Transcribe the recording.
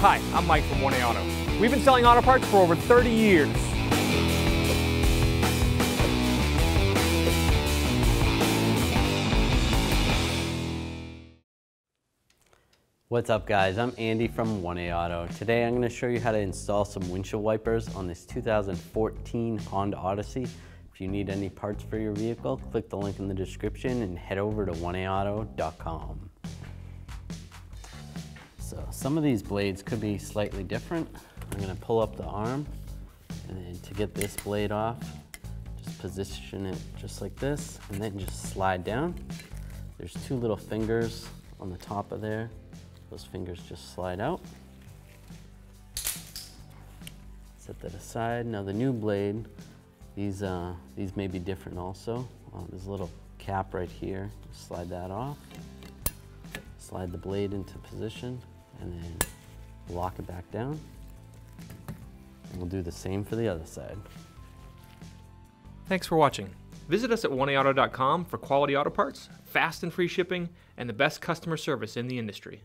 Hi, I'm Mike from 1A Auto. We've been selling auto parts for over 30 years. What's up guys, I'm Andy from 1A Auto. Today I'm going to show you how to install some windshield wipers on this 2014 Honda Odyssey. If you need any parts for your vehicle, click the link in the description and head over to 1aauto.com. So some of these blades could be slightly different. I'm going to pull up the arm, and then to get this blade off, just position it just like this and then just slide down. There's two little fingers on the top of there. Those fingers just slide out. Set that aside. Now the new blade, these may be different also. There's a little cap right here. Just slide that off. Slide the blade into position and then lock it back down. And we'll do the same for the other side. Thanks for watching. Visit us at 1aauto.com for quality auto parts, fast and free shipping, and the best customer service in the industry.